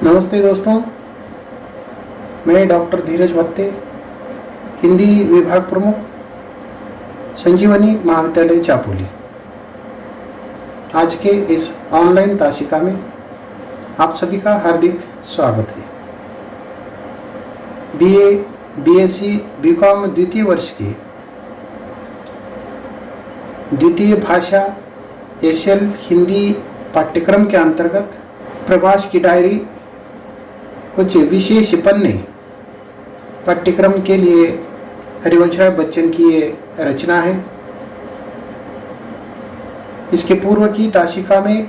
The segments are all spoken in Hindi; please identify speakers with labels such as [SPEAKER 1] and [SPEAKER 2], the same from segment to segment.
[SPEAKER 1] नमस्ते दोस्तों, मैं डॉक्टर धीरज भत्ते, हिंदी विभाग प्रमुख, संजीवनी महाविद्यालय चापोली। आज के इस ऑनलाइन ताशिका में आप सभी का हार्दिक स्वागत है। बीए, बीएससी, बीकॉम द्वितीय वर्ष के द्वितीय भाषा एशियल हिंदी पाठ्यक्रम के अंतर्गत प्रवास की डायरी कुछ विशेष पन्ने पाठ्यक्रम के लिए हरिवंश राय बच्चन की ये रचना है। इसके पूर्व की ताशिका में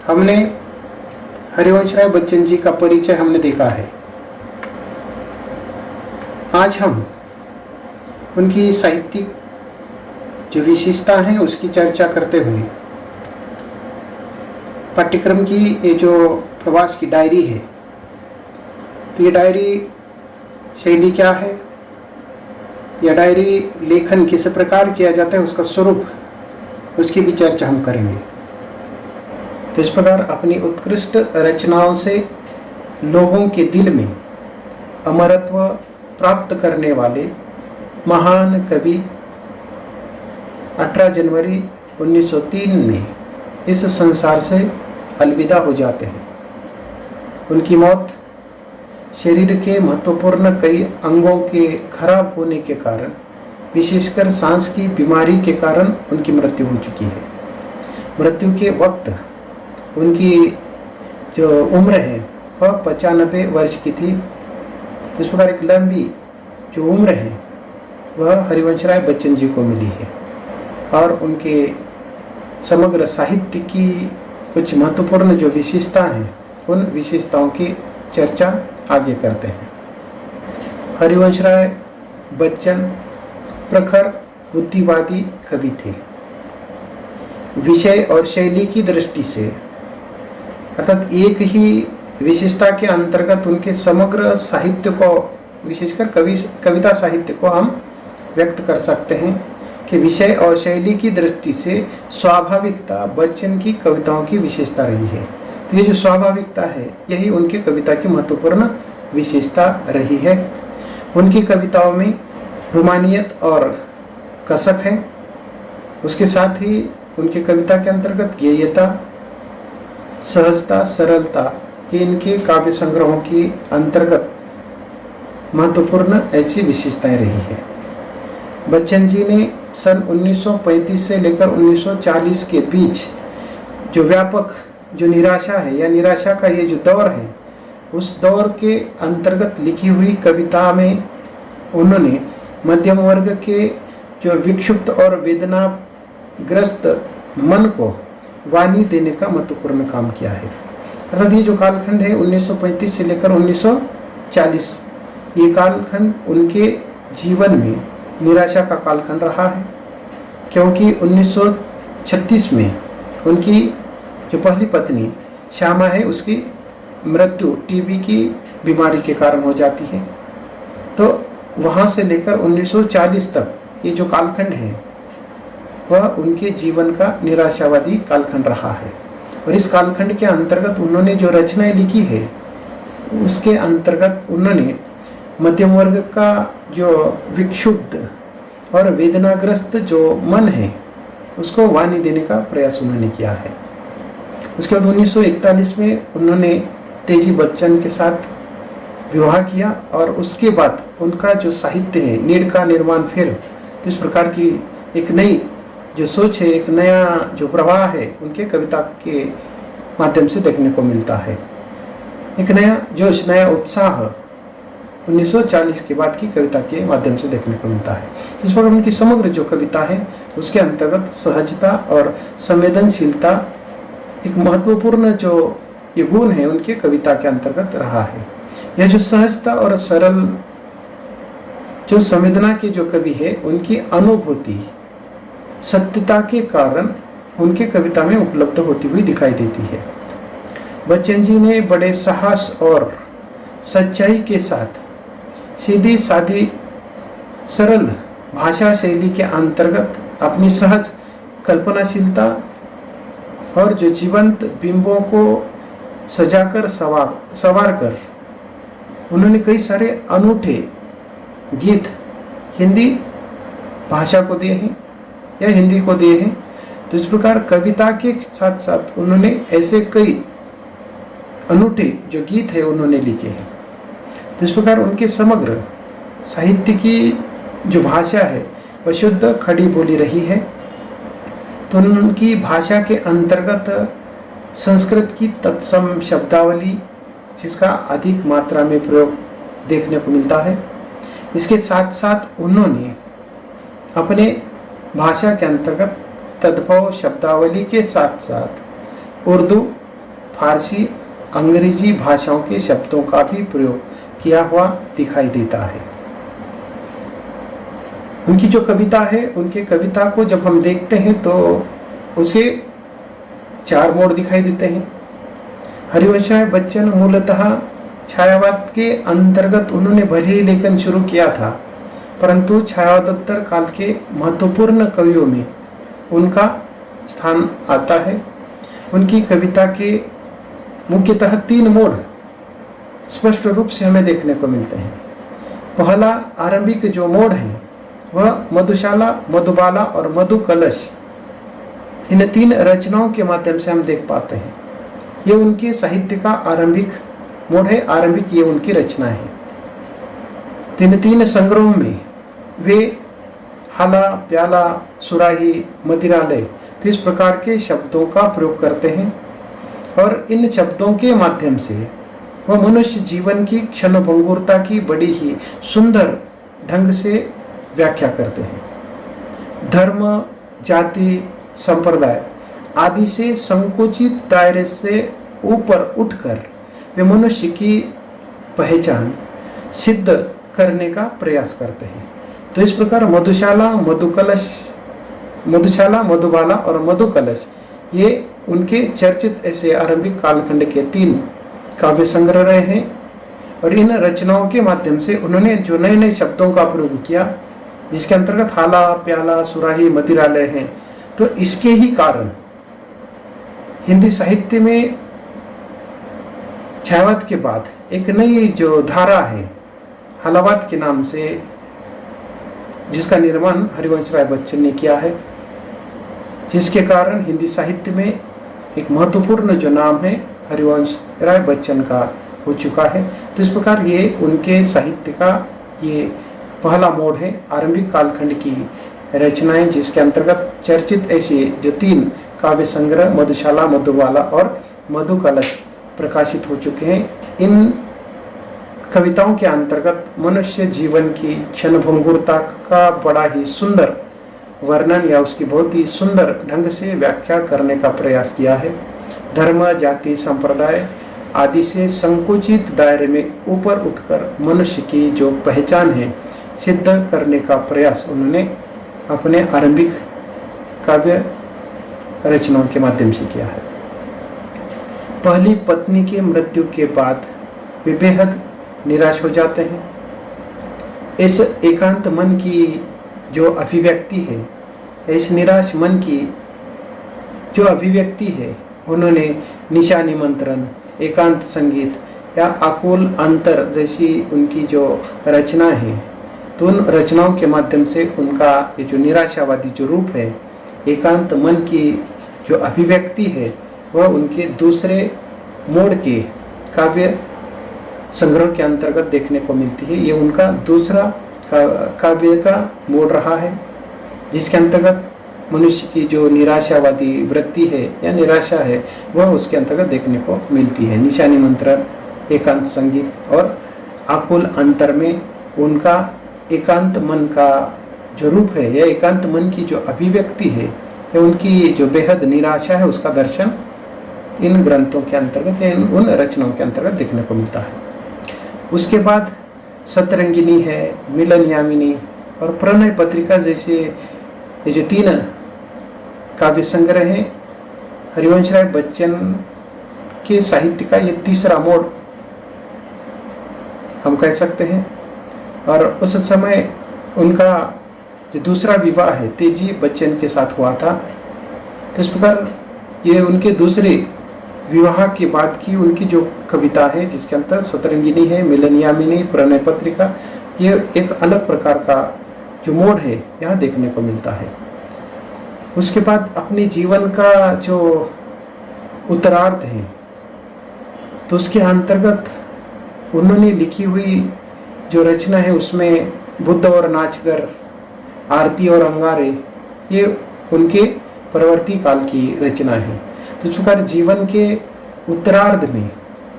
[SPEAKER 1] हमने हरिवंश राय बच्चन जी का परिचय हमने देखा है। आज हम उनकी साहित्यिक जो विशेषता है उसकी चर्चा करते हुए पाठ्यक्रम की ये जो प्रवास की डायरी है, तो ये डायरी शैली क्या है, यह डायरी लेखन किस प्रकार किया जाता है, उसका स्वरूप, उसकी भी चर्चा हम करेंगे। तो इस प्रकार अपनी उत्कृष्ट रचनाओं से लोगों के दिल में अमरत्व प्राप्त करने वाले महान कवि 18 जनवरी 1903 में इस संसार से अलविदा हो जाते हैं। उनकी मौत शरीर के महत्वपूर्ण कई अंगों के खराब होने के कारण, विशेषकर सांस की बीमारी के कारण उनकी मृत्यु हो चुकी है। मृत्यु के वक्त उनकी जो उम्र है वह 95 वर्ष की थी। इस प्रकार एक लंबी जो उम्र है वह हरिवंश राय बच्चन जी को मिली है और उनके समग्र साहित्य की कुछ महत्वपूर्ण जो विशेषता हैं, उन विशेषताओं की चर्चा आगे करते हैं। हरिवंश राय बच्चन प्रखर बुद्धिवादी कवि थे। विषय और शैली की दृष्टि से, अर्थात एक ही विशेषता के अंतर्गत उनके समग्र साहित्य को, विशेषकर कविता साहित्य को हम व्यक्त कर सकते हैं कि विषय और शैली की दृष्टि से स्वाभाविकता बच्चन की कविताओं की विशेषता रही है। तो ये जो स्वाभाविकता है यही उनकी कविता की महत्वपूर्ण विशेषता रही है। उनकी कविताओं में रोमानियत और कसक है। उसके साथ ही उनकी कविता के अंतर्गत गेयता, सहजता, सरलता, ये इनके काव्य संग्रहों की अंतर्गत महत्वपूर्ण ऐसी विशेषताएं रही है। बच्चन जी ने सन 1935 से लेकर 1940 के बीच जो व्यापक जो निराशा है या निराशा का ये जो दौर है, उस दौर के अंतर्गत लिखी हुई कविता में उन्होंने मध्यम वर्ग के जो विक्षुब्ध और वेदनाग्रस्त मन को वाणी देने का महत्वपूर्ण काम किया है। अर्थात ये जो कालखंड है 1935 से लेकर 1940, ये कालखंड उनके जीवन में निराशा का कालखंड रहा है, क्योंकि 1936 में उनकी जो पहली पत्नी श्यामा है उसकी मृत्यु टीबी की बीमारी के कारण हो जाती है। तो वहाँ से लेकर 1940 तक ये जो कालखंड है वह उनके जीवन का निराशावादी कालखंड रहा है। और इस कालखंड के अंतर्गत उन्होंने जो रचनाएं लिखी है उसके अंतर्गत उन्होंने मध्यम वर्ग का जो विक्षुब्ध और वेदनाग्रस्त जो मन है उसको वाणी देने का प्रयास उन्होंने किया है। उसके बाद 1941 में उन्होंने तेजी बच्चन के साथ विवाह किया और उसके बाद उनका जो साहित्य है, नीड़ का निर्माण फिर, तो इस प्रकार की एक नई जो सोच है, एक नया जो प्रवाह है उनके कविता के माध्यम से देखने को मिलता है। एक नया जोश, नया उत्साह 1940 के बाद की कविता के माध्यम से देखने को मिलता है। इस प्रकार उनकी समग्र जो कविता है उसके अंतर्गत सहजता और संवेदनशीलता एक महत्वपूर्ण जो ये गुण है उनके कविता के अंतर्गत रहा है। यह जो सहजता और सरल जो संवेदना के जो कवि है उनकी अनुभूति सत्यता के कारण उनके कविता में उपलब्ध होती हुई दिखाई देती है। बच्चन जी ने बड़े साहस और सच्चाई के साथ सीधी सादी सरल भाषा शैली के अंतर्गत अपनी सहज कल्पनाशीलता और जो जीवंत बिंबों को सजाकर सवार कर उन्होंने कई सारे अनूठे गीत हिंदी भाषा को दिए हैं या हिंदी को दिए हैं। तो इस प्रकार कविता के साथ साथ उन्होंने ऐसे कई अनूठे जो गीत है उन्होंने लिखे हैं। तो इस प्रकार उनके समग्र साहित्य की जो भाषा है वह शुद्ध खड़ी बोली रही है। तो उनकी भाषा के अंतर्गत संस्कृत की तत्सम शब्दावली जिसका अधिक मात्रा में प्रयोग देखने को मिलता है। इसके साथ साथ उन्होंने अपने भाषा के अंतर्गत तद्भव शब्दावली के साथ साथ उर्दू, फारसी, अंग्रेजी भाषाओं के शब्दों का भी प्रयोग किया हुआ दिखाई देता है। उनकी जो कविता है, उनके कविता को जब हम देखते हैं तो उसके 4 मोड़ दिखाई देते हैं। हरिवंश राय बच्चन मूलतः छायावाद के अंतर्गत उन्होंने भले ही लेखन शुरू किया था, परंतु छायावादोत्तर काल के महत्वपूर्ण कवियों में उनका स्थान आता है। उनकी कविता के मुख्यतः 3 मोड़ स्पष्ट रूप से हमें देखने को मिलते हैं। पहला आरंभिक जो मोड़ है वह मधुशाला, मधुबाला और मधु कलश, इन 3 रचनाओं के माध्यम से हम देख पाते हैं। ये उनके साहित्य का आरंभिक मोड़ है, आरंभिक ये उनकी रचना है। 3 संग्रहों में वे हाला, प्याला, सुराही, मदिरालय तो इस प्रकार के शब्दों का प्रयोग करते हैं और इन शब्दों के माध्यम से वह मनुष्य जीवन की क्षणभंगुरता की बड़ी ही सुंदर ढंग से व्याख्या करते हैं। धर्म, जाति, संप्रदाय आदि से संकुचित दायरे से ऊपर उठकर वे मनुष्य की पहचान सिद्ध करने का प्रयास करते हैं। तो इस प्रकार मधुशाला, मधुबाला और मधु कलश ये उनके चर्चित ऐसे आरंभिक कालखंड के 3 काव्य संग्रह रहे हैं और इन रचनाओं के माध्यम से उन्होंने जो नए नए शब्दों का प्रयोग किया जिसके अंतर्गत हाला, प्याला, सुराही, मदिरालय हैं, तो इसके ही कारण हिंदी साहित्य में छायावाद के बाद एक नई जो धारा है हालावाद के नाम से, जिसका निर्माण हरिवंश राय बच्चन ने किया है, जिसके कारण हिंदी साहित्य में एक महत्वपूर्ण जो नाम है हरिवंश राय बच्चन का हो चुका है। तो इस प्रकार ये उनके साहित्य का ये पहला मोड़ है, आरंभिक कालखंड की रचनाएं जिसके अंतर्गत चर्चित ऐसे जो 3 काव्य संग्रह मधुशाला, मधुबाला और मधु कलश प्रकाशित हो चुके हैं। इन कविताओं के अंतर्गत मनुष्य जीवन की क्षणभंगुरता का बड़ा ही सुंदर वर्णन या उसकी बहुत ही सुंदर ढंग से व्याख्या करने का प्रयास किया है। धर्म, जाति, संप्रदाय आदि से संकुचित दायरे में ऊपर उठकर मनुष्य की जो पहचान है सिद्ध करने का प्रयास उन्होंने अपने आरंभिक काव्य रचनाओं के माध्यम से किया है। पहली पत्नी की मृत्यु के बाद वे बेहद निराश हो जाते हैं। इस एकांत मन की जो अभिव्यक्ति है, इस निराश मन की जो अभिव्यक्ति है, उन्होंने निशा निमंत्रण, एकांत संगीत या आकुल अंतर जैसी उनकी जो रचना है, तो उन रचनाओं के माध्यम से उनका ये जो निराशावादी जो रूप है, एकांत मन की जो अभिव्यक्ति है, वह उनके दूसरे मोड़ के काव्य संग्रह के अंतर्गत देखने को मिलती है। ये उनका दूसरा काव्य का मोड़ रहा है, जिसके अंतर्गत मनुष्य की जो निराशावादी वृत्ति है या निराशा है वह उसके अंतर्गत देखने को मिलती है। निशा निमंत्रण, एकांत संगीत और आकुल अंतर में उनका एकांत मन का जो रूप है या एकांत मन की जो अभिव्यक्ति है या उनकी जो बेहद निराशा है उसका दर्शन इन ग्रंथों के अंतर्गत या उन रचनाओं के अंतर्गत देखने को मिलता है। उसके बाद सतरंगिनी है, मिलन यामिनी और प्रणय पत्रिका जैसे ये जो 3 काव्य संग्रह हैं, हरिवंश राय बच्चन के साहित्य का ये तीसरा मोड़ हम कह सकते हैं। और उस समय उनका जो दूसरा विवाह है तेजी बच्चन के साथ हुआ था। तो इस प्रकार ये उनके दूसरे विवाह के बाद की उनकी जो कविता है, जिसके अंदर सतरंगिनी है, मिलनयामिनी, प्रणय पत्रिका, ये एक अलग प्रकार का जो मोड है यहाँ देखने को मिलता है। उसके बाद अपने जीवन का जो उत्तरार्ध है, तो उसके अंतर्गत उन्होंने लिखी हुई जो रचना है उसमें बुद्ध और नाचगर, आरती और अंगारे, ये उनके परवर्ती काल की रचना है। तो इस प्रकार जीवन के उत्तरार्ध में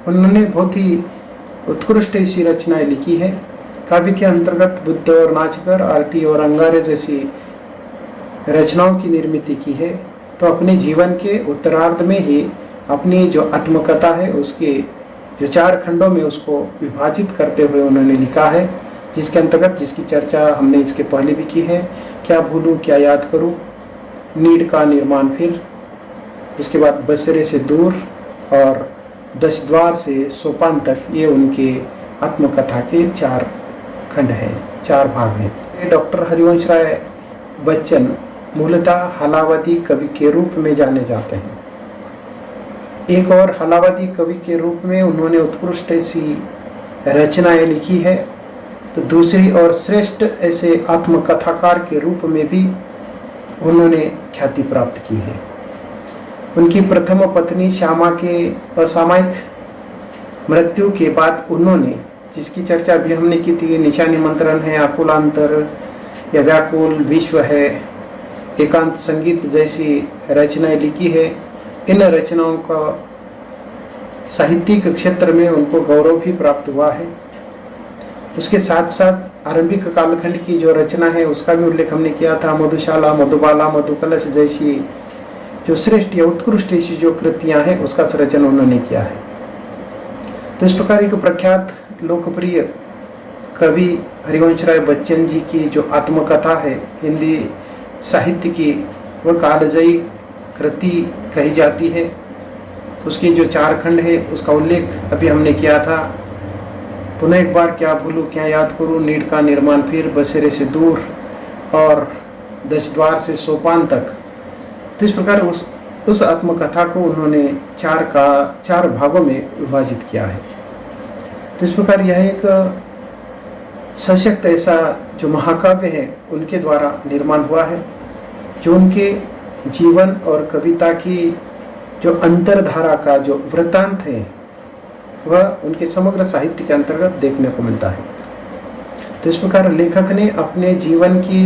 [SPEAKER 1] उन्होंने बहुत ही उत्कृष्ट ऐसी रचनाएं लिखी है। काव्य के अंतर्गत बुद्ध और नाचगर, आरती और अंगारे जैसी रचनाओं की निर्मित की है। तो अपने जीवन के उत्तरार्ध में ही अपनी जो आत्मकथा है उसके जो 4 खंडों में उसको विभाजित करते हुए उन्होंने लिखा है, जिसके अंतर्गत जिसकी चर्चा हमने इसके पहले भी की है। क्या भूलूं क्या याद करूं, नीड का निर्माण फिर, उसके बाद बसेरे से दूर और 10 द्वार से सोपान तक, ये उनके आत्मकथा के 4 खंड हैं, 4 भाग हैं। डॉक्टर हरिवंश राय बच्चन मूलतः हलावती कवि के रूप में जाने जाते हैं। एक और हलावती कवि के रूप में उन्होंने उत्कृष्ट ऐसी रचनाएं लिखी है, तो दूसरी और श्रेष्ठ ऐसे आत्मकथाकार के रूप में भी उन्होंने ख्याति प्राप्त की है। उनकी प्रथम पत्नी श्यामा के असामयिक मृत्यु के बाद उन्होंने, जिसकी चर्चा भी हमने की थी, निशा निमंत्रण है, आकुलांतर या व्याकुल विश्व है, एकांत संगीत जैसी रचनाएं लिखी है। इन रचनाओं का साहित्यिक क्षेत्र में उनको गौरव भी प्राप्त हुआ है। उसके साथ साथ आरंभिक कालखंड की जो रचना है उसका भी उल्लेख हमने किया था। मधुशाला, मधुबाला, मधुकलश जैसी जो श्रेष्ठ या उत्कृष्ट ऐसी जो कृतियां हैं उसका सृजन उन्होंने किया है। तो इस प्रकार एक प्रख्यात लोकप्रिय कवि हरिवंश राय बच्चन जी की जो आत्मकथा है हिंदी साहित्य की, वह कालजयी कृति कही जाती है। उसके जो 4 खंड है उसका उल्लेख अभी हमने किया था। पुनः एक बार, क्या भूलूं क्या याद करूं, नीड का निर्माण फिर, बसेरे से दूर और 10 द्वार से सोपान तक। तो इस प्रकार उस आत्मकथा को उन्होंने 4 भागों में विभाजित किया है। तो इस प्रकार यह एक सशक्त ऐसा जो महाकाव्य है उनके द्वारा निर्माण हुआ है, जो उनके जीवन और कविता की जो अंतरधारा का जो वृत्तांत है वह उनके समग्र साहित्य के अंतर्गत देखने को मिलता है। तो इस प्रकार लेखक ने अपने जीवन की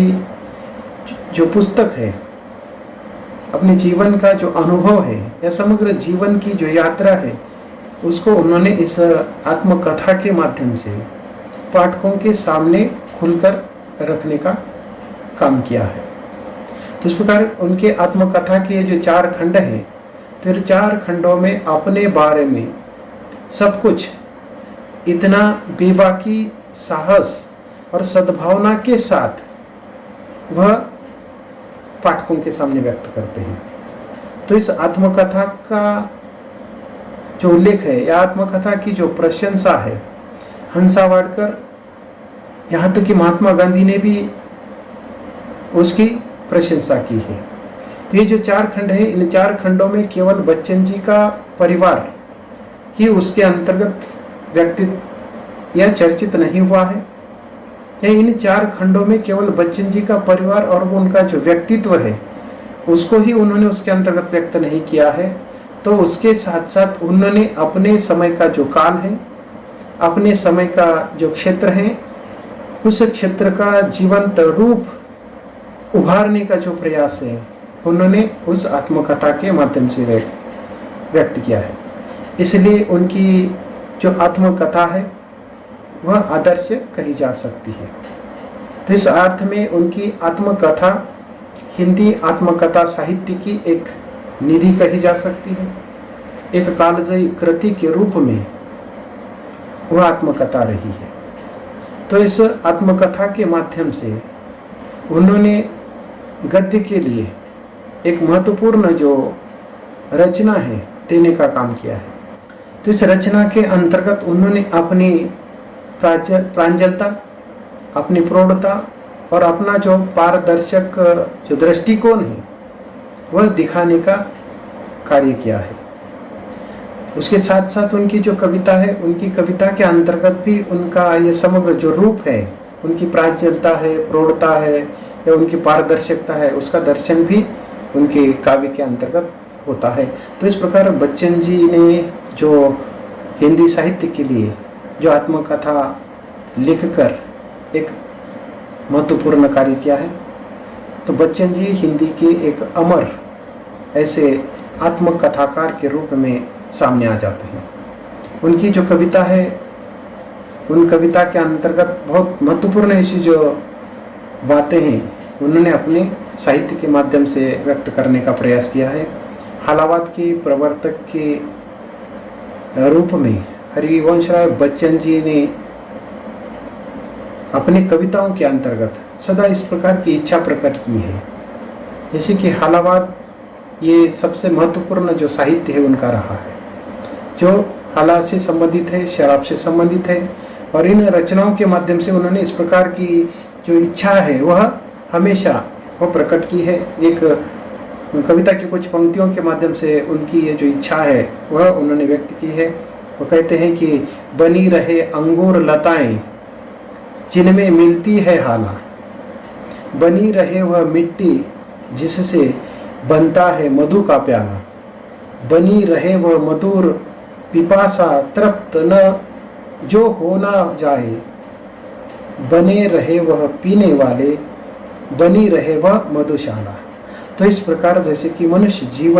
[SPEAKER 1] जो पुस्तक है, अपने जीवन का जो अनुभव है या समग्र जीवन की जो यात्रा है, उसको उन्होंने इस आत्मकथा के माध्यम से पाठकों के सामने खुलकर रखने का काम किया है। तो इस प्रकार उनके आत्मकथा के जो 4 खंड हैं, तो 4 खंडों में अपने बारे में सब कुछ इतना बेबाकी साहस और सद्भावना के साथ वह पाठकों के सामने व्यक्त करते हैं। तो इस आत्मकथा का जो उल्लेख है या आत्मकथा की जो प्रशंसा है, हंसा वाडकर, यहाँ तक कि महात्मा गांधी ने भी उसकी प्रशंसा की है। तो ये जो 4 खंड है, इन 4 खंडों में केवल बच्चन जी का परिवार ही उसके अंतर्गत व्यक्तित्व या चर्चित नहीं हुआ है, या इन 4 खंडों में केवल बच्चन जी का परिवार और वो उनका जो व्यक्तित्व है उसको ही उन्होंने उसके अंतर्गत व्यक्त नहीं किया है। तो उसके साथ साथ उन्होंने अपने समय का जो काल है, अपने समय का जो क्षेत्र है, उस क्षेत्र का जीवंत रूप उभारने का जो प्रयास है उन्होंने उस आत्मकथा के माध्यम से व्यक्त किया है। इसलिए उनकी जो आत्मकथा है वह आदर्श कही जा सकती है। तो इस अर्थ में उनकी आत्मकथा हिंदी आत्मकथा साहित्य की एक निधि कही जा सकती है। एक कालजयी कृति के रूप में वह आत्मकथा रही है। तो इस आत्मकथा के माध्यम से उन्होंने गद्य के लिए एक महत्वपूर्ण जो रचना है देने का काम किया है। तो इस रचना के अंतर्गत उन्होंने अपनी प्रांजलता, अपनी प्रौढ़ता और अपना जो पारदर्शक जो दृष्टिकोण है वह दिखाने का कार्य किया है। उसके साथ साथ उनकी जो कविता है, उनकी कविता के अंतर्गत भी उनका ये समग्र जो रूप है, उनकी प्रांजलता है, प्रौढ़ता है या उनकी पारदर्शकता है, उसका दर्शन भी उनके काव्य के अंतर्गत होता है। तो इस प्रकार बच्चन जी ने जो हिंदी साहित्य के लिए जो आत्मकथा लिखकर एक महत्वपूर्ण कार्य किया है, तो बच्चन जी हिंदी के एक अमर ऐसे आत्मकथाकार के रूप में सामने आ जाते हैं। उनकी जो कविता है, उन कविता के अंतर्गत बहुत महत्वपूर्ण ऐसी जो बातें हैं उन्होंने अपने साहित्य के माध्यम से व्यक्त करने का प्रयास किया है। हालावाद के प्रवर्तक के रूप में हरिवंश राय बच्चन जी ने अपनी कविताओं के अंतर्गत सदा इस प्रकार की इच्छा प्रकट की है, जैसे कि हालावाद ये सबसे महत्वपूर्ण जो साहित्य है उनका रहा है, जो हालात से संबंधित है, शराब से संबंधित है, और इन रचनाओं के माध्यम से उन्होंने इस प्रकार की जो इच्छा है वह हमेशा वो प्रकट की है। एक कविता की कुछ पंक्तियों के माध्यम से उनकी ये जो इच्छा है वह उन्होंने व्यक्त की है। वो कहते हैं कि बनी रहे अंगूर लताएं जिनमें मिलती है हाला, बनी रहे वह मिट्टी जिससे बनता है मधु का प्याला, बनी रहे वह मधुर पिपासा तृप्त न जो हो ना जाए, बने रहे वह पीने वाले, बनी रहे वह मधुशाला। तो इस प्रकार जैसे कि मनुष्य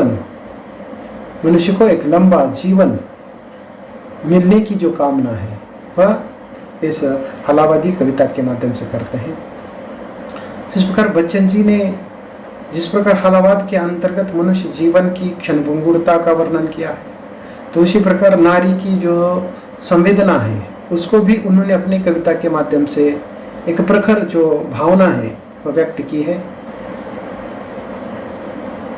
[SPEAKER 1] को एक लंबा जीवन मिलने की जो कामना है वह इस हालावादी कविता के माध्यम से करते हैं। इस प्रकार बच्चन जी ने जिस प्रकार हालावाद के अंतर्गत मनुष्य जीवन की क्षणभंगुरता का वर्णन किया है, तो उसी प्रकार नारी की जो संवेदना है उसको भी उन्होंने अपनी कविता के माध्यम से एक प्रखर जो भावना है वह व्यक्त की है।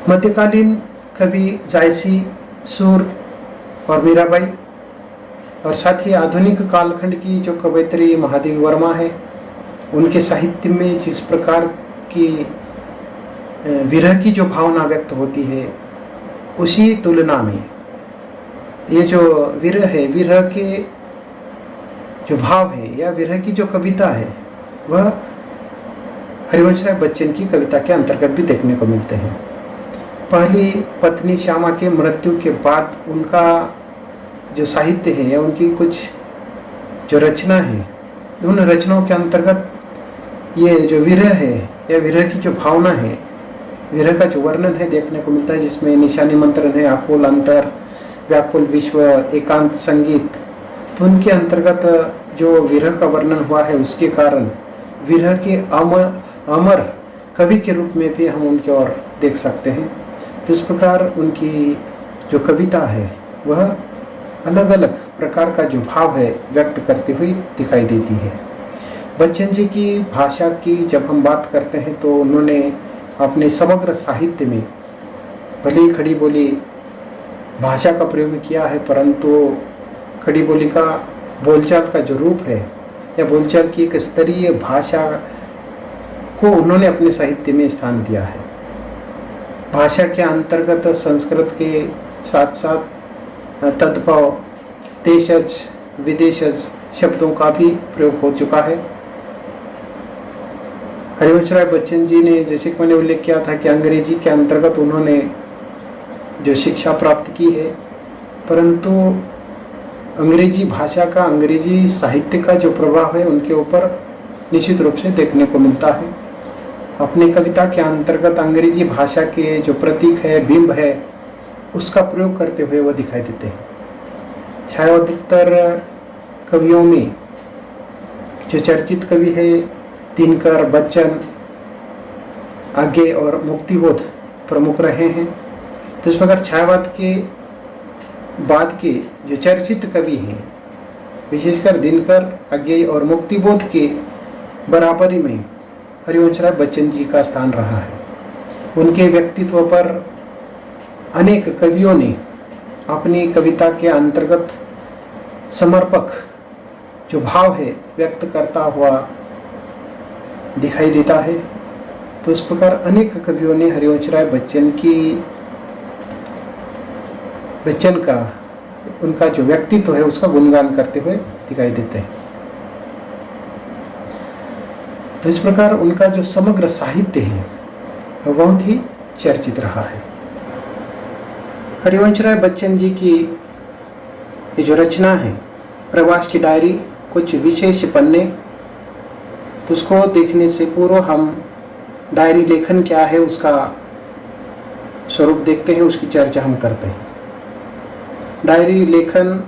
[SPEAKER 1] मध्यकालीन कवि जायसी, सूर और मीराबाई, और साथ ही आधुनिक कालखंड की जो कवयित्री महादेवी वर्मा है, उनके साहित्य में जिस प्रकार की विरह की जो भावना व्यक्त होती है, उसी तुलना में ये जो विरह है, विरह के जो भाव है या विरह की जो कविता है वह हरिवंश राय बच्चन की कविता के अंतर्गत भी देखने को मिलते हैं। पहली पत्नी श्यामा के मृत्यु के बाद उनका जो साहित्य है या उनकी कुछ जो रचना है, उन रचनाओं के अंतर्गत ये जो विरह है या विरह की जो भावना है, विरह का जो वर्णन है देखने को मिलता है, जिसमें निशानी मंत्रन है, आकुल अंतर, व्याकुल विश्व, एकांत संगीत। तो उनके अंतर्गत जो विरह का वर्णन हुआ है उसके कारण विरह के अमर कवि के रूप में भी हम उनकी ओर देख सकते हैं। तो इस प्रकार उनकी जो कविता है वह अलग अलग प्रकार का जो भाव है व्यक्त करती हुई दिखाई देती है। बच्चन जी की भाषा की जब हम बात करते हैं तो उन्होंने अपने समग्र साहित्य में भले ही खड़ी बोली भाषा का प्रयोग किया है, परंतु खड़ी बोली का बोलचाल का जो रूप है या बोलचाल की एक स्तरीय भाषा को उन्होंने अपने साहित्य में स्थान दिया है। भाषा के अंतर्गत संस्कृत के साथ साथ तद्भव, देशज, विदेशज शब्दों का भी प्रयोग हो चुका है। हरिवंश राय बच्चन जी ने, जैसे कि मैंने उल्लेख किया था कि अंग्रेजी के अंतर्गत उन्होंने जो शिक्षा प्राप्त की है, परंतु अंग्रेजी भाषा का, अंग्रेजी साहित्य का जो प्रभाव है उनके ऊपर निश्चित रूप से देखने को मिलता है। अपनी कविता के अंतर्गत अंग्रेजी भाषा के जो प्रतीक है, बिंब है, उसका प्रयोग करते हुए वो दिखाई देते हैं। छायाधिकतर कवियों में जो चर्चित कवि है दिनकर, बच्चन, आगे और मुक्तिबोध प्रमुख रहे हैं। तो इस प्रकार छायावाद के बाद के जो चर्चित कवि हैं, विशेषकर दिनकर, आगे और मुक्तिबोध के बराबरी में हरिवंश राय बच्चन जी का स्थान रहा है। उनके व्यक्तित्व पर अनेक कवियों ने अपनी कविता के अंतर्गत समर्पक जो भाव है व्यक्त करता हुआ दिखाई देता है। तो इस प्रकार अनेक कवियों ने हरिवंश राय बच्चन का उनका जो व्यक्तित्व है उसका गुणगान करते हुए दिखाई देते हैं। तो इस प्रकार उनका जो समग्र साहित्य है वह बहुत ही चर्चित रहा है। हरिवंश राय बच्चन जी की ये जो रचना है प्रवास की डायरी, कुछ विशेष पन्ने, तो उसको देखने से पूर्व हम डायरी लेखन क्या है उसका स्वरूप देखते हैं, उसकी चर्चा हम करते हैं। डायरी लेखन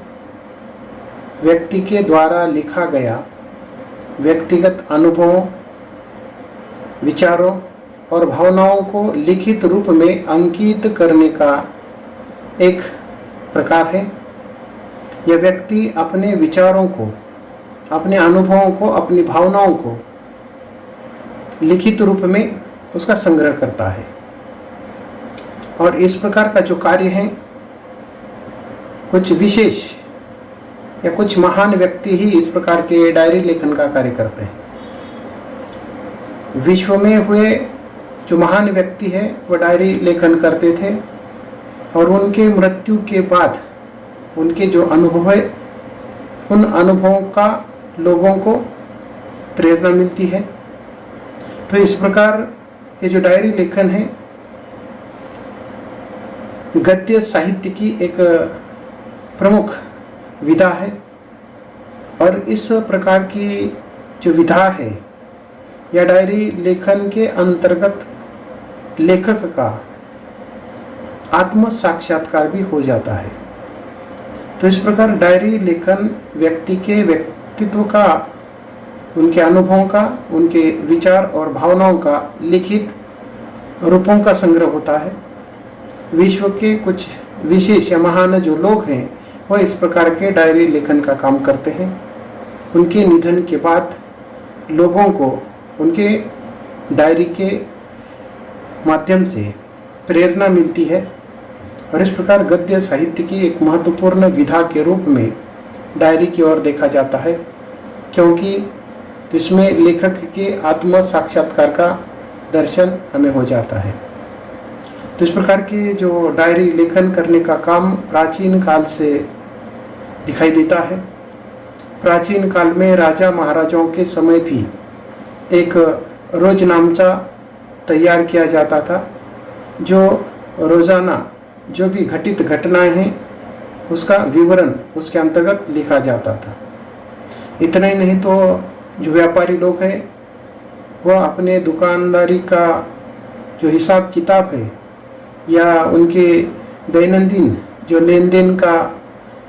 [SPEAKER 1] व्यक्ति के द्वारा लिखा गया व्यक्तिगत अनुभवों, विचारों और भावनाओं को लिखित रूप में अंकित करने का एक प्रकार है। यह व्यक्ति अपने विचारों को, अपने अनुभवों को, अपनी भावनाओं को लिखित रूप में उसका संग्रह करता है। और इस प्रकार का जो कार्य है कुछ विशेष या कुछ महान व्यक्ति ही इस प्रकार के डायरी लेखन का कार्य करते हैं। विश्व में हुए जो महान व्यक्ति है वह डायरी लेखन करते थे और उनके मृत्यु के बाद उनके जो अनुभव है उन अनुभवों का लोगों को प्रेरणा मिलती है। तो इस प्रकार ये जो डायरी लेखन है गद्य साहित्य की एक प्रमुख विधा है और इस प्रकार की जो विधा है या डायरी लेखन के अंतर्गत लेखक का आत्म साक्षात्कार भी हो जाता है। तो इस प्रकार डायरी लेखन व्यक्ति के व्यक्तित्व का, उनके अनुभवों का, उनके विचार और भावनाओं का लिखित रूपों का संग्रह होता है। विश्व के कुछ विशेष या महान जो लोग हैं वह इस प्रकार के डायरी लेखन का काम करते हैं। उनके निधन के बाद लोगों को उनके डायरी के माध्यम से प्रेरणा मिलती है और इस प्रकार गद्य साहित्य की एक महत्वपूर्ण विधा के रूप में डायरी की ओर देखा जाता है, क्योंकि इसमें लेखक के आत्म साक्षात्कार का दर्शन हमें हो जाता है। तो इस प्रकार की जो डायरी लेखन करने का काम प्राचीन काल से दिखाई देता है। प्राचीन काल में राजा महाराजाओं के समय भी एक रोजनामचा तैयार किया जाता था, जो रोजाना जो भी घटित घटनाएं हैं उसका विवरण उसके अंतर्गत लिखा जाता था। इतना ही नहीं तो जो व्यापारी लोग हैं वह अपने दुकानदारी का जो हिसाब किताब है या उनके दैनंदिन जो लेन देन का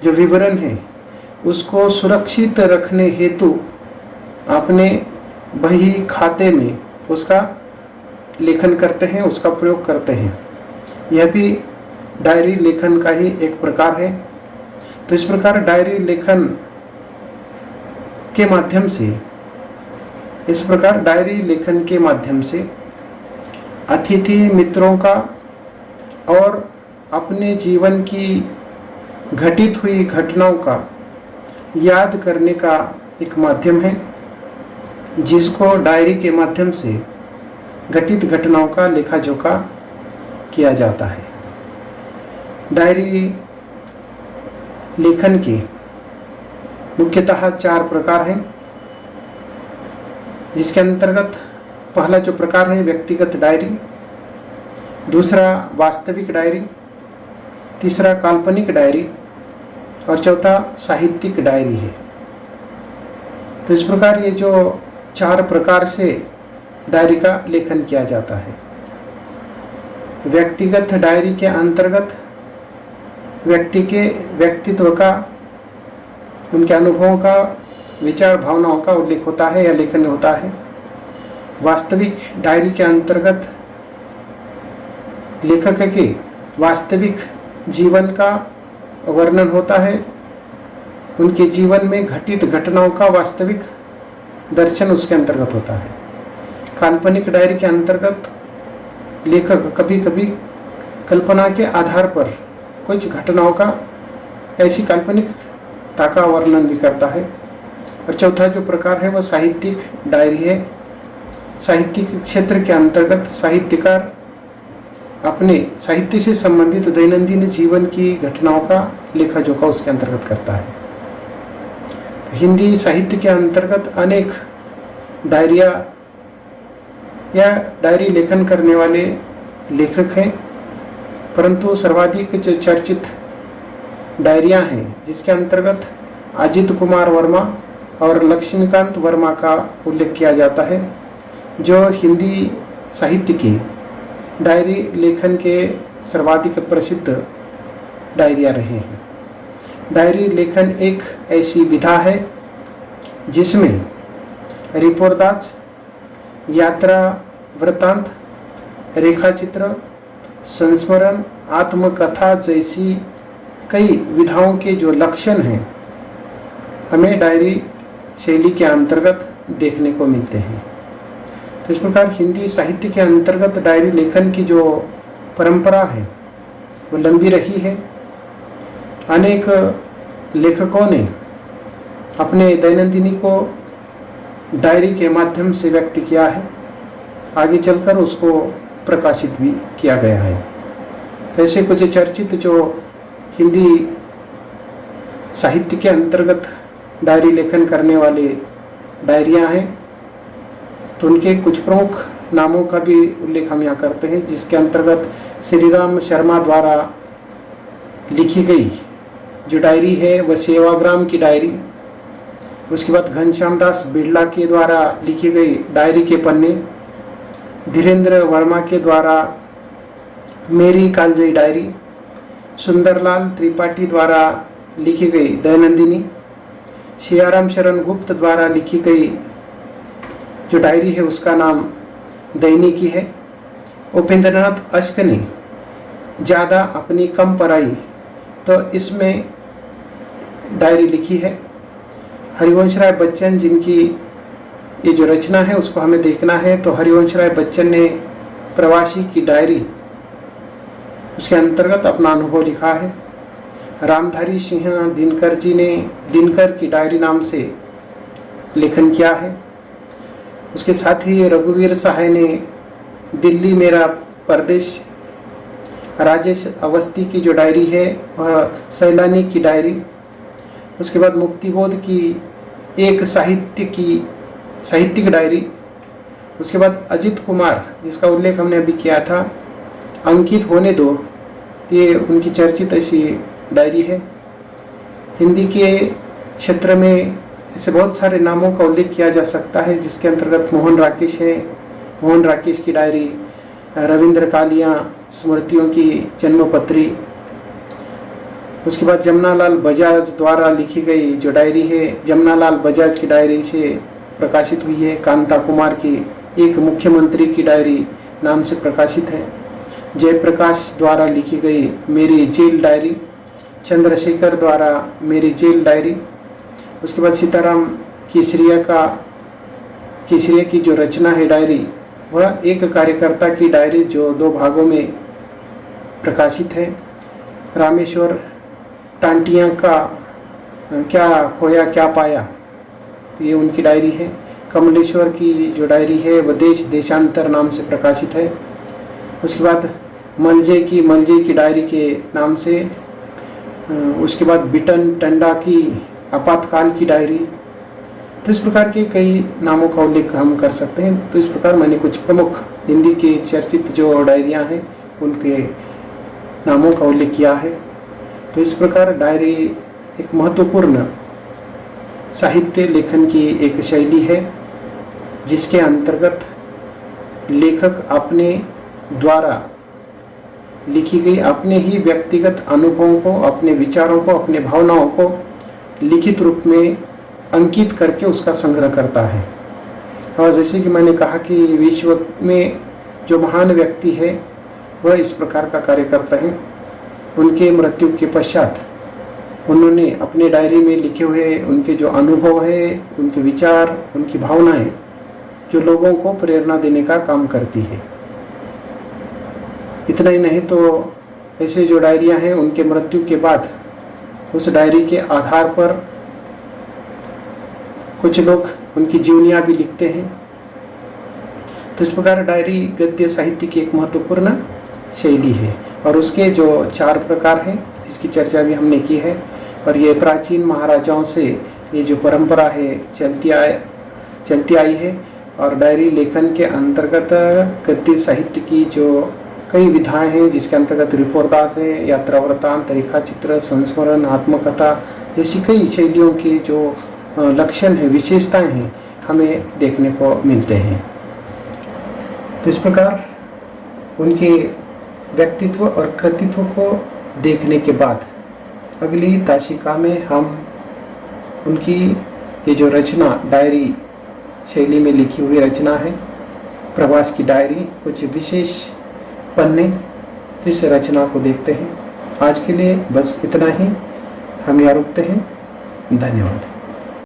[SPEAKER 1] जो विवरण है उसको सुरक्षित रखने हेतु अपने बही खाते में उसका लेखन करते हैं, उसका प्रयोग करते हैं। यह भी डायरी लेखन का ही एक प्रकार है। तो इस प्रकार डायरी लेखन के माध्यम से, इस प्रकार डायरी लेखन के माध्यम से अतिथि मित्रों का और अपने जीवन की घटित हुई घटनाओं का याद करने का एक माध्यम है, जिसको डायरी के माध्यम से घटित घटनाओं का लेखा जोखा किया जाता है। डायरी लेखन के मुख्यतः 4 प्रकार हैं, जिसके अंतर्गत पहला जो प्रकार है व्यक्तिगत डायरी, दूसरा वास्तविक डायरी, तीसरा काल्पनिक डायरी और चौथा साहित्यिक डायरी है। तो इस प्रकार ये जो 4 प्रकार से डायरी का लेखन किया जाता है। व्यक्तिगत डायरी के अंतर्गत व्यक्ति के व्यक्तित्व का, उनके अनुभवों का, विचार भावनाओं का उल्लेख होता है या लेखन होता है। वास्तविक डायरी के अंतर्गत लेखक के वास्तविक जीवन का वर्णन होता है, उनके जीवन में घटित घटनाओं का वास्तविक दर्शन उसके अंतर्गत होता है। काल्पनिक डायरी के अंतर्गत लेखक कभी कभी कल्पना के आधार पर कुछ घटनाओं का ऐसी काल्पनिकता का वर्णन भी करता है। और चौथा जो प्रकार है वह साहित्यिक डायरी है। साहित्यिक क्षेत्र के अंतर्गत साहित्यकार अपने साहित्य से संबंधित दैनंदिन जीवन की घटनाओं का लेखा जोखा उसके अंतर्गत करता है। हिंदी साहित्य के अंतर्गत अनेक डायरिया या डायरी लेखन करने वाले लेखक हैं, परंतु सर्वाधिक जो चर्चित डायरियां हैं जिसके अंतर्गत अजित कुमार वर्मा और लक्ष्मीकांत वर्मा का उल्लेख किया जाता है, जो हिंदी साहित्य की डायरी लेखन के सर्वाधिक प्रसिद्ध डायरिया रहे हैं। डायरी लेखन एक ऐसी विधा है जिसमें रिपोर्टाज, यात्रा वृत्तांत, रेखाचित्र, संस्मरण, आत्मकथा जैसी कई विधाओं के जो लक्षण हैं हमें डायरी शैली के अंतर्गत देखने को मिलते हैं। तो इस प्रकार हिंदी साहित्य के अंतर्गत डायरी लेखन की जो परंपरा है वो लंबी रही है। अनेक लेखकों ने अपने दैनंदिनी को डायरी के माध्यम से व्यक्त किया है, आगे चलकर उसको प्रकाशित भी किया गया है। तो ऐसे कुछ चर्चित जो हिंदी साहित्य के अंतर्गत डायरी लेखन करने वाले डायरियां हैं, तो उनके कुछ प्रमुख नामों का भी उल्लेख हम यहाँ करते हैं, जिसके अंतर्गत श्री राम शर्मा द्वारा लिखी गई जो डायरी है वह सेवाग्राम की डायरी। उसके बाद घनश्याम दास बिड़ला के द्वारा लिखी गई डायरी के पन्ने, धीरेन्द्र वर्मा के द्वारा मेरी कालजयी डायरी, सुंदरलाल त्रिपाठी द्वारा लिखी गई दैनंदिनी, सियाराम शरण गुप्त द्वारा लिखी गई जो डायरी है उसका नाम दैनिकी है। उपेंद्रनाथ अश्क ने ज़्यादा अपनी कम पराई, तो इसमें डायरी लिखी है। हरिवंश राय बच्चन जिनकी ये जो रचना है उसको हमें देखना है, तो हरिवंश राय बच्चन ने प्रवासी की डायरी उसके अंतर्गत अपना अनुभव लिखा है। रामधारी सिंह दिनकर जी ने दिनकर की डायरी नाम से लेखन किया है। उसके साथ ही रघुवीर सहाय ने दिल्ली मेरा परदेश, राजेश अवस्थी की जो डायरी है वह सैलानी की डायरी, उसके बाद मुक्तिबोध की एक साहित्यिक डायरी, उसके बाद अजित कुमार जिसका उल्लेख हमने अभी किया था अंकित होने दो, ये उनकी चर्चित ऐसी डायरी है। हिंदी के क्षेत्र में ऐसे बहुत सारे नामों का उल्लेख किया जा सकता है, जिसके अंतर्गत मोहन राकेश है, मोहन राकेश की डायरी, रविंद्र कालिया स्मृतियों की जन्मपत्री, उसके बाद जमनालाल बजाज द्वारा लिखी गई जो डायरी है जमनालाल बजाज की डायरी से प्रकाशित हुई है। कांता कुमार की एक मुख्यमंत्री की डायरी नाम से प्रकाशित है। जयप्रकाश द्वारा लिखी गई मेरी जेल डायरी, चंद्रशेखर द्वारा मेरी जेल डायरी, उसके बाद सीताराम केसरिया की जो रचना है डायरी वह एक कार्यकर्ता की डायरी जो 2 भागों में प्रकाशित है। रामेश्वर टांटिया का क्या खोया क्या पाया, ये उनकी डायरी है। कमलेश्वर की जो डायरी है वह देश देशांतर नाम से प्रकाशित है। उसके बाद मलजे की डायरी के नाम से, उसके बाद बिटन टंडा की आपातकाल की डायरी। तो इस प्रकार के कई नामों का उल्लेख हम कर सकते हैं। तो इस प्रकार मैंने कुछ प्रमुख हिंदी के चर्चित जो डायरियां हैं उनके नामों का उल्लेख किया है। तो इस प्रकार डायरी एक महत्वपूर्ण साहित्य लेखन की एक शैली है, जिसके अंतर्गत लेखक अपने द्वारा लिखी गई अपने ही व्यक्तिगत अनुभवों को, अपने विचारों को, अपने भावनाओं को लिखित रूप में अंकित करके उसका संग्रह करता है। और जैसे कि मैंने कहा कि विश्व में जो महान व्यक्ति है वह इस प्रकार का कार्य करते हैं। उनके मृत्यु के पश्चात उन्होंने अपने डायरी में लिखे हुए उनके जो अनुभव है, उनके विचार, उनकी भावनाएं जो लोगों को प्रेरणा देने का काम करती है। इतना ही नहीं तो ऐसे जो डायरियां हैं उनके मृत्यु के बाद उस डायरी के आधार पर कुछ लोग उनकी जीवनियाँ भी लिखते हैं। तो इस प्रकार डायरी गद्य साहित्य की एक महत्वपूर्ण शैली है और उसके जो 4 प्रकार हैं जिसकी चर्चा भी हमने की है। और ये प्राचीन महाराजाओं से ये जो परंपरा है चलती आई है। और डायरी लेखन के अंतर्गत गद्य साहित्य की जो कई विधाएं हैं जिसके अंतर्गत रिपोर्टास है, यात्रा वृत्तांत, रेखा चित्र, संस्मरण, आत्मकथा जैसी कई शैलियों के जो लक्षण है, विशेषताएं हैं, हमें देखने को मिलते हैं। तो इस प्रकार उनके व्यक्तित्व और कृतित्व को देखने के बाद अगली ताशिका में हम उनकी ये जो रचना डायरी शैली में लिखी हुई रचना है, प्रवास की डायरी, कुछ विशेष पन्ने, तो इस रचना को देखते हैं। आज के लिए बस इतना ही, हम यहाँ रुकते हैं। धन्यवाद।